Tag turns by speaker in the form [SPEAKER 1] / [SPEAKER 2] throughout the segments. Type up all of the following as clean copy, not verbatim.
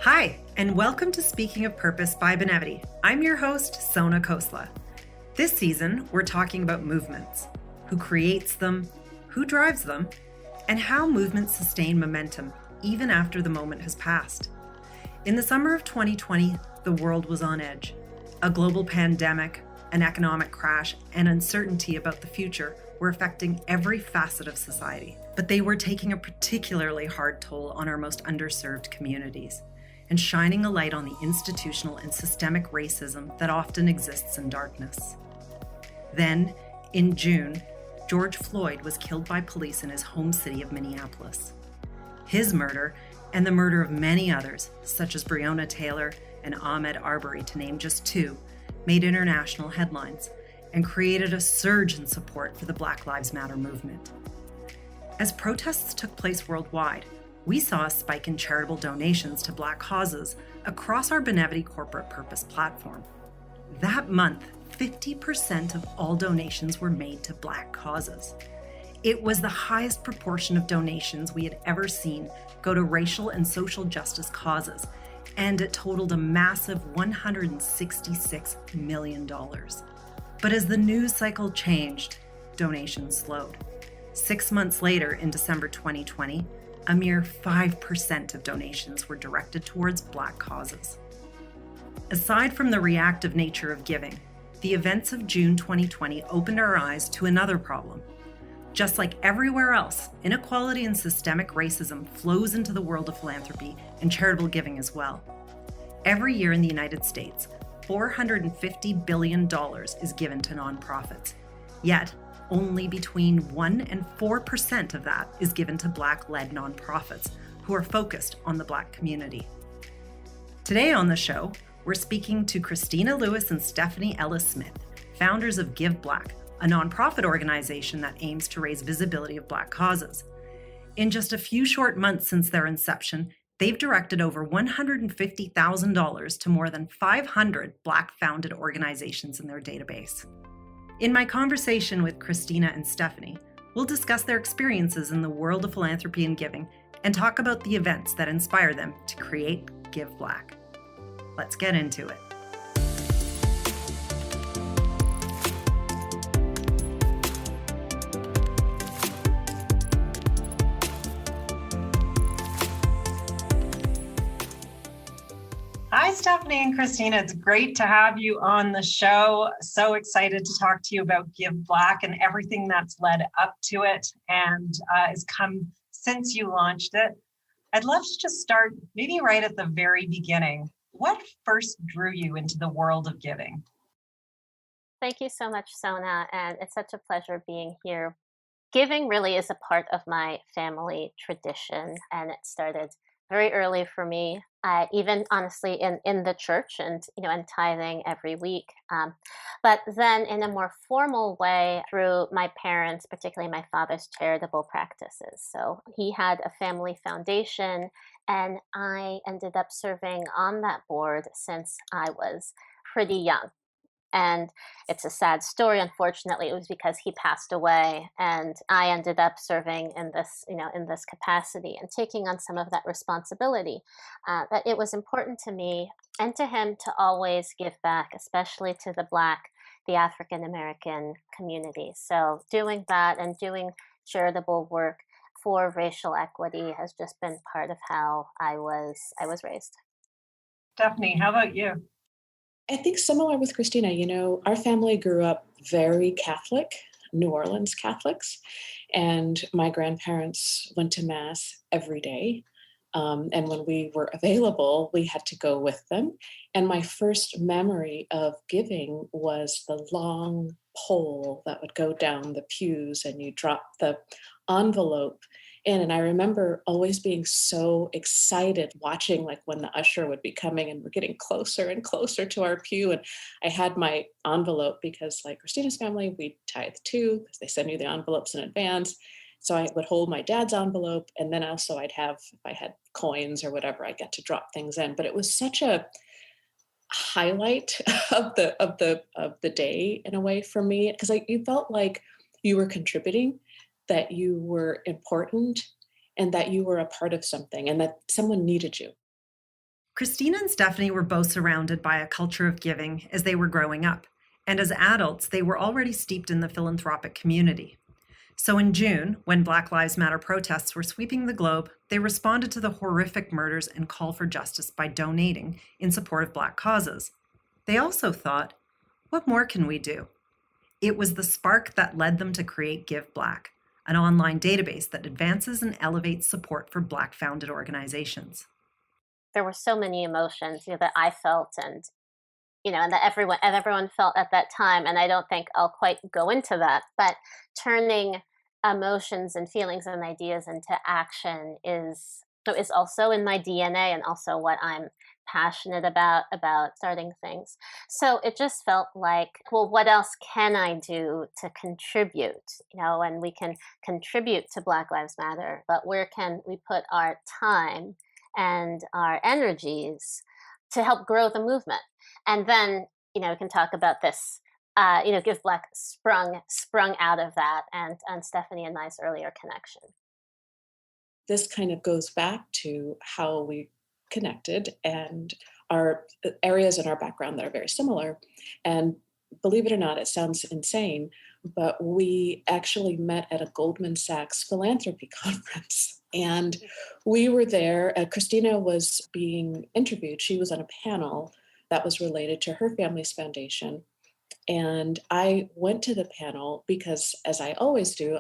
[SPEAKER 1] Hi, and welcome to Speaking of Purpose by Benevity. I'm your host, Sona Khosla. This season, we're talking about movements, who creates them, who drives them, and how movements sustain momentum even after the moment has passed. In the summer of 2020, the world was on edge. A global pandemic, an economic crash, and uncertainty about the future were affecting every facet of society, but they were taking a particularly hard toll on our most underserved communities and shining a light on the institutional and systemic racism that often exists in darkness. Then, in June, George Floyd was killed by police in his home city of Minneapolis. His murder, and the murder of many others, such as Breonna Taylor and Ahmaud Arbery, to name just two, made international headlines and created a surge in support for the Black Lives Matter movement. As protests took place worldwide, we saw a spike in charitable donations to Black causes across our Benevity corporate purpose platform. That month, 50% of all donations were made to Black causes. It was the highest proportion of donations we had ever seen go to racial and social justice causes, and it totaled a massive $166 million. But as the news cycle changed, donations slowed. 6 months later, in December 2020, a mere 5% of donations were directed towards Black causes. Aside from the reactive nature of giving, the events of June 2020 opened our eyes to another problem. Just like everywhere else, inequality and systemic racism flows into the world of philanthropy and charitable giving as well. Every year in the United States, $450 billion is given to nonprofits. Yet, only between 1% and 4% of that is given to Black-led nonprofits who are focused on the Black community. Today on the show, we're speaking to Christina Lewis and Stephanie Ellis-Smith, founders of Blck, a nonprofit organization that aims to raise visibility of Black causes. In just a few short months since their inception, they've directed over $150,000 to more than 500 Black-founded organizations in their database. In my conversation with Christina and Stephanie, we'll discuss their experiences in the world of philanthropy and giving and talk about the events that inspire them to create Blck. Let's get into it. Hi, Stephanie and Christina. It's great to have you on the show. So excited to talk to you about Blck and everything that's led up to it and has come since you launched it. I'd love to just start maybe right at the very beginning. What first drew you into the world of giving?
[SPEAKER 2] Thank you so much, Sona, and it's such a pleasure being here. Giving really is a part of my family tradition, and it started very early for me, even honestly in the church and tithing every week. But then in a more formal way through my parents, particularly my father's charitable practices. So he had a family foundation, and I ended up serving on that board since I was pretty young. And it's a sad story. Unfortunately, it was because he passed away, and I ended up serving in this capacity and taking on some of that responsibility. That it was important to me and to him to always give back, especially to the African American community. So doing that and doing charitable work for racial equity has just been part of how I was raised.
[SPEAKER 1] Stephanie, how about you?
[SPEAKER 3] I think similar with Christina, our family grew up very Catholic, New Orleans Catholics, and my grandparents went to Mass every day. And when we were available, we had to go with them. And my first memory of giving was the long pole that would go down the pews and you drop the envelope in. And I remember always being so excited watching like when the usher would be coming and we're getting closer and closer to our pew. And I had my envelope because like Christina's family, we tithe too, because they send you the envelopes in advance. So I would hold my dad's envelope, and then also I'd have, if I had coins or whatever, I got to drop things in. But it was such a highlight of the day in a way for me, because you felt like you were contributing, that you were important, and that you were a part of something, and that someone needed you.
[SPEAKER 1] Christina and Stephanie were both surrounded by a culture of giving as they were growing up, and as adults, they were already steeped in the philanthropic community. So in June, when Black Lives Matter protests were sweeping the globe, they responded to the horrific murders and call for justice by donating in support of Black causes. They also thought, what more can we do? It was the spark that led them to create Give Black, an online database that advances and elevates support for Black-founded organizations.
[SPEAKER 2] There were so many emotions, that I felt, and that everyone felt at that time. And I don't think I'll quite go into that, but turning emotions and feelings and ideas into action is also in my DNA, and also what I'm passionate about starting things. So it just felt like, well, what else can I do to contribute? And we can contribute to Black Lives Matter, but where can we put our time and our energies to help grow the movement? And then, we can talk about this. Give Black sprung out of that, and Stephanie and I's earlier connection.
[SPEAKER 3] This kind of goes back to how we connected and our areas in our background that are very similar. And believe it or not, it sounds insane, but we actually met at a Goldman Sachs philanthropy conference. And we were there. Christina was being interviewed. She was on a panel that was related to her family's foundation. And I went to the panel because, as I always do,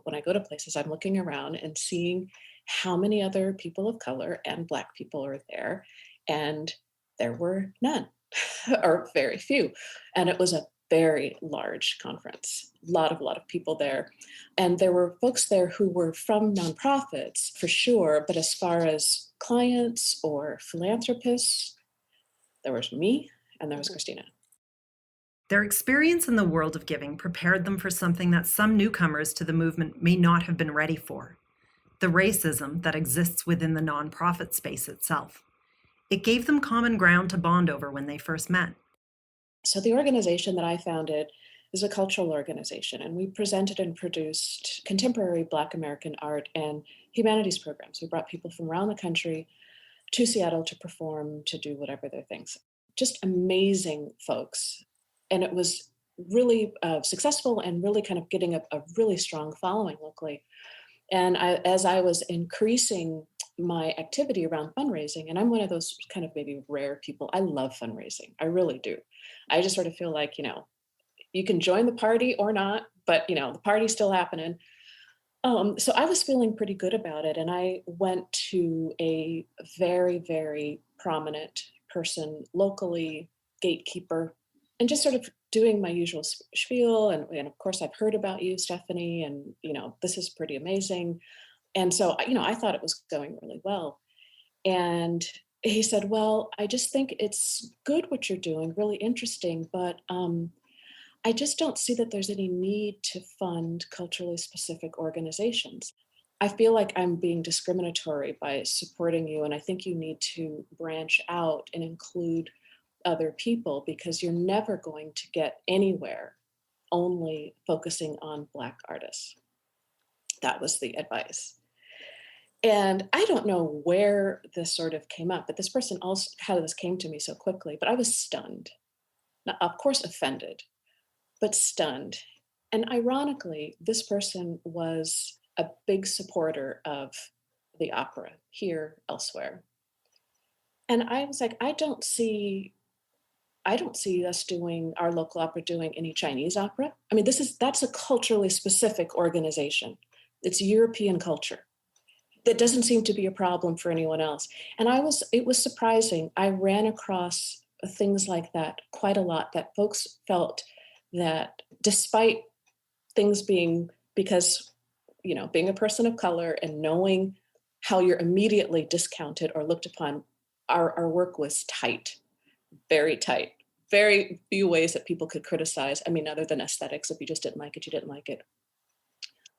[SPEAKER 3] when I go to places, I'm looking around and seeing how many other people of color and Black people are there. And there were none, or very few. And it was a very large conference, a lot of people there. And there were folks there who were from nonprofits, for sure. But as far as clients or philanthropists, there was me and there was Christina.
[SPEAKER 1] Their experience in the world of giving prepared them for something that some newcomers to the movement may not have been ready for: the racism that exists within the nonprofit space itself. It gave them common ground to bond over when they first met.
[SPEAKER 3] So the organization that I founded is a cultural organization, and we presented and produced contemporary Black American art and humanities programs. We brought people from around the country to Seattle to perform, to do whatever their things. Just amazing folks. And it was really successful and really kind of getting a really strong following locally. And as I was increasing my activity around fundraising, and I'm one of those kind of maybe rare people, I love fundraising. I really do. I just sort of feel like, you can join the party or not, but, the party's still happening. So I was feeling pretty good about it. And I went to a very, very prominent person locally, gatekeeper, and just sort of doing my usual spiel. And of course, I've heard about you, Stephanie, and, this is pretty amazing. And so, I thought it was going really well. And he said, well, I just think it's good what you're doing, really interesting, but I just don't see that there's any need to fund culturally specific organizations. I feel like I'm being discriminatory by supporting you, and I think you need to branch out and include other people, because you're never going to get anywhere only focusing on Black artists. That was the advice. And I don't know where this sort of came up, but this person also, how this came to me so quickly, but I was stunned. Now, of course, offended, but stunned. And ironically, this person was a big supporter of the opera here, elsewhere. And I was like, I don't see us doing, our local opera doing any Chinese opera. I mean, that's a culturally specific organization. It's European culture. That doesn't seem to be a problem for anyone else. And it was surprising. I ran across things like that quite a lot, that folks felt that despite things being, because, being a person of color and knowing how you're immediately discounted or looked upon, our work was tight, very tight. Very few ways that people could criticize. I mean, other than aesthetics, if you just didn't like it, you didn't like it.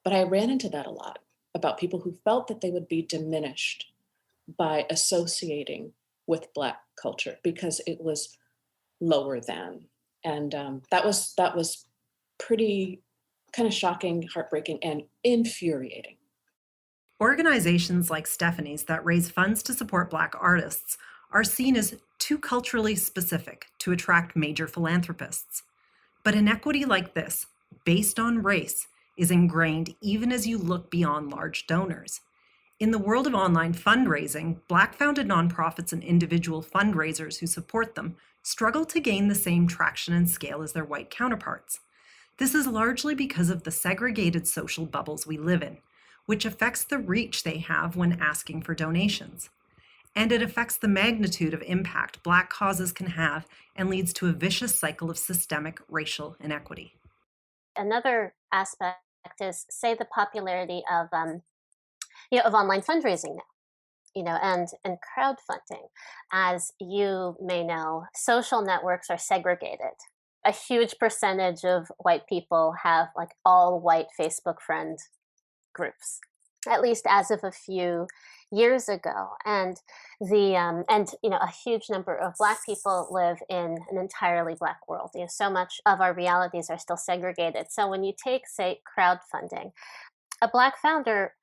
[SPEAKER 3] But I ran into that a lot, about people who felt that they would be diminished by associating with Black culture because it was lower than. And that was pretty kind of shocking, heartbreaking, and infuriating.
[SPEAKER 1] Organizations like Stephanie's that raise funds to support Black artists are seen as too culturally specific to attract major philanthropists. But inequity like this, based on race, is ingrained even as you look beyond large donors. In the world of online fundraising, Black-founded nonprofits and individual fundraisers who support them struggle to gain the same traction and scale as their white counterparts. This is largely because of the segregated social bubbles we live in, which affects the reach they have when asking for donations. And it affects the magnitude of impact Black causes can have and leads to a vicious cycle of systemic racial inequity.
[SPEAKER 2] Another aspect is, say, the popularity of online fundraising now, and crowdfunding. As you may know, social networks are segregated. A huge percentage of white people have like all white Facebook friend groups, at least as of a few years ago. And a huge number of Black people live in an entirely Black world. So much of our realities are still segregated. So when you take, say, crowdfunding, a Black founder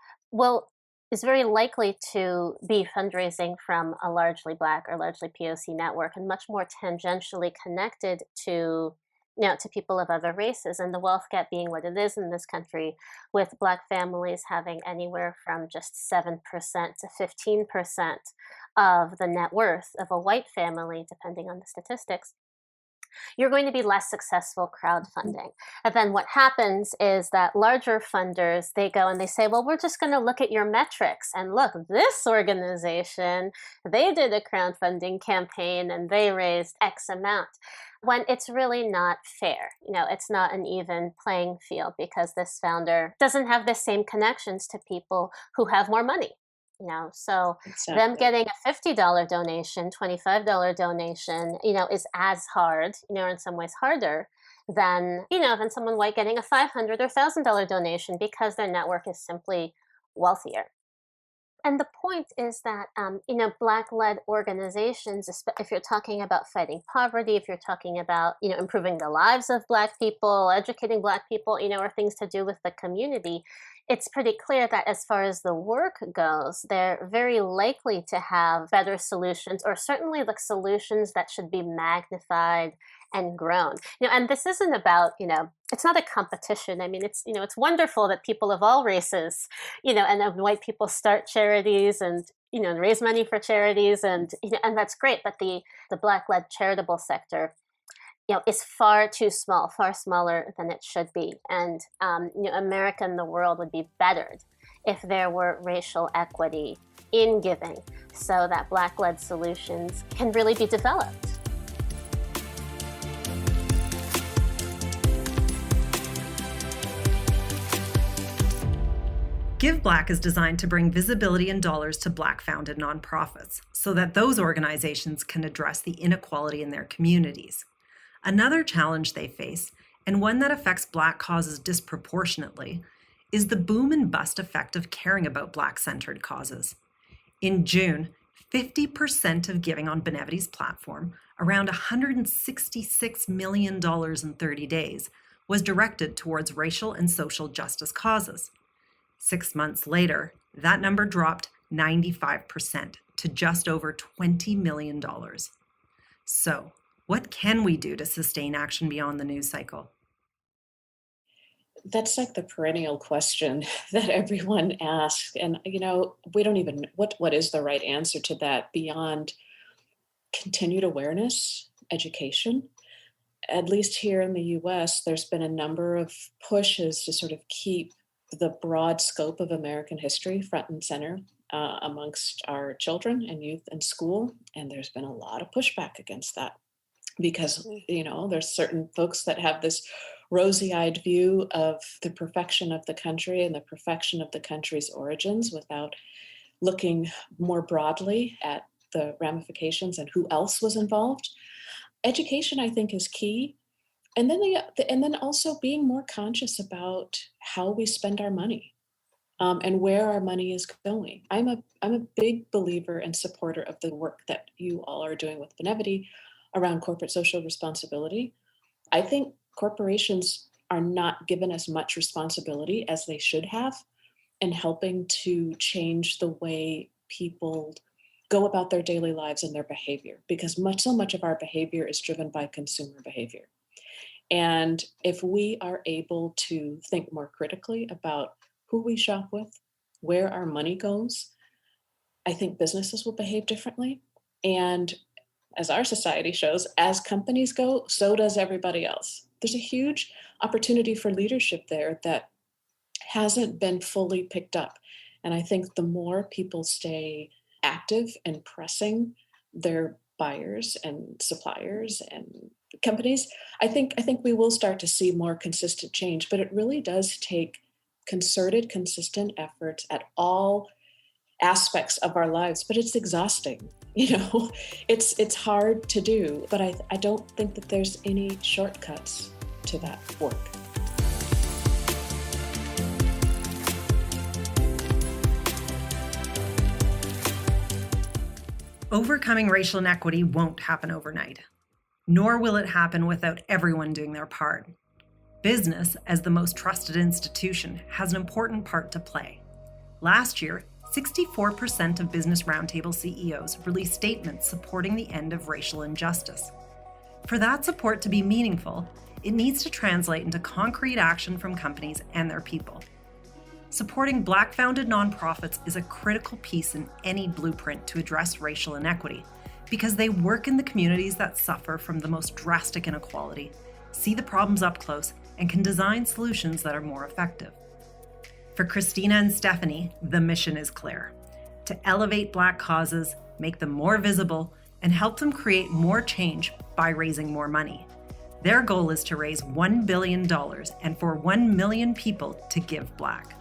[SPEAKER 2] is very likely to be fundraising from a largely Black or largely POC network, and much more tangentially connected to people of other races. And the wealth gap being what it is in this country, with Black families having anywhere from just 7% to 15% of the net worth of a white family, depending on the statistics, you're going to be less successful crowdfunding. And then what happens is that larger funders, they go and they say, well, we're just going to look at your metrics. And look, this organization, they did a crowdfunding campaign and they raised X amount. When it's really not fair. It's not an even playing field, because this founder doesn't have the same connections to people who have more money. So
[SPEAKER 3] Exactly.
[SPEAKER 2] them getting a $50 donation, $25 donation, is as hard, in some ways harder than someone white getting a $500 or $1,000 donation, because their network is simply wealthier. And the point is that, Black-led organizations, if you're talking about fighting poverty, if you're talking about, improving the lives of Black people, educating Black people, or things to do with the community, it's pretty clear that as far as the work goes, they're very likely to have better solutions, or certainly like solutions that should be magnified and grown. And this isn't about, it's not a competition. I mean, it's wonderful that people of all races, and of white people start charities and, raise money for charities, and, and that's great. But the Black-led charitable sector, is far too small, far smaller than it should be. And, America and the world would be bettered if there were racial equity in giving, so that Black-led solutions can really be developed.
[SPEAKER 1] Give Black is designed to bring visibility and dollars to Black-founded nonprofits so that those organizations can address the inequality in their communities. Another challenge they face, and one that affects Black causes disproportionately, is the boom and bust effect of caring about Black-centered causes. In June, 50% of giving on Benevity's platform, around $166 million in 30 days, was directed towards racial and social justice causes. 6 months later, that number dropped 95% to just over $20 million. So, what can we do to sustain action beyond the news cycle?
[SPEAKER 3] That's like the perennial question that everyone asks. And, we don't even, what is the right answer to that beyond continued awareness, education? At least here in the US, there's been a number of pushes to sort of keep the broad scope of American history front and center amongst our children and youth in school. And there's been a lot of pushback against that, because, there's certain folks that have this rosy-eyed view of the perfection of the country and the perfection of the country's origins, without looking more broadly at the ramifications and who else was involved. Education, I think, is key. And then also being more conscious about how we spend our money, and where our money is going. I'm a big believer and supporter of the work that you all are doing with Benevity around corporate social responsibility. I think corporations are not given as much responsibility as they should have in helping to change the way people go about their daily lives and their behavior, because so much of our behavior is driven by consumer behavior. And if we are able to think more critically about who we shop with, where our money goes, I think businesses will behave differently. And as our society shows, as companies go, so does everybody else. There's a huge opportunity for leadership there that hasn't been fully picked up. And I think the more people stay active and pressing their buyers and suppliers and companies, I think we will start to see more consistent change. But it really does take concerted, consistent efforts at all aspects of our lives. But it's exhausting. It's hard to do. But I don't think that there's any shortcuts to that work.
[SPEAKER 1] Overcoming racial inequity won't happen overnight, nor will it happen without everyone doing their part. Business, as the most trusted institution, has an important part to play. Last year, 64% of Business Roundtable CEOs released statements supporting the end of racial injustice. For that support to be meaningful, it needs to translate into concrete action from companies and their people. Supporting Black-founded nonprofits is a critical piece in any blueprint to address racial inequity, because they work in the communities that suffer from the most drastic inequality, see the problems up close, and can design solutions that are more effective. For Christina and Stephanie, the mission is clear: to elevate Black causes, make them more visible, and help them create more change by raising more money. Their goal is to raise $1 billion and for 1 million people to give Black.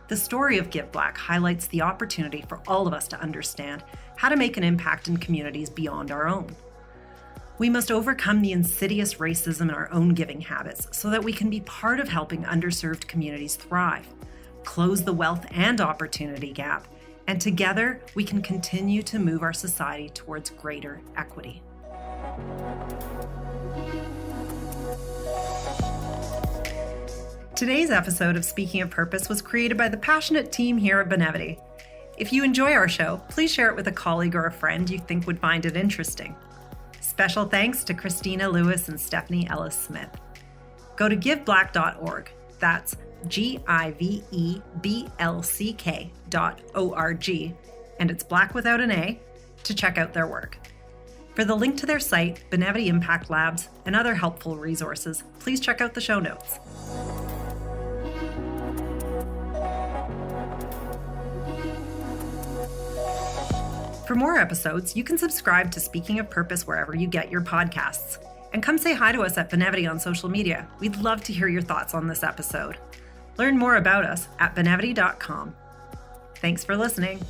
[SPEAKER 1] The story of Give Black highlights the opportunity for all of us to understand how to make an impact in communities beyond our own. We must overcome the insidious racism in our own giving habits so that we can be part of helping underserved communities thrive, close the wealth and opportunity gap, and together we can continue to move our society towards greater equity. Today's episode of Speaking of Purpose was created by the passionate team here at Benevity. If you enjoy our show, please share it with a colleague or a friend you think would find it interesting. Special thanks to Christina Lewis and Stephanie Ellis-Smith. Go to giveblack.org. That's GIVEBLCK.org, and it's Black without an A, to check out their work. For the link to their site, Benevity Impact Labs, and other helpful resources, please check out the show notes. For more episodes, you can subscribe to Speaking of Purpose wherever you get your podcasts. And come say hi to us at Benevity on social media. We'd love to hear your thoughts on this episode. Learn more about us at benevity.com. Thanks for listening.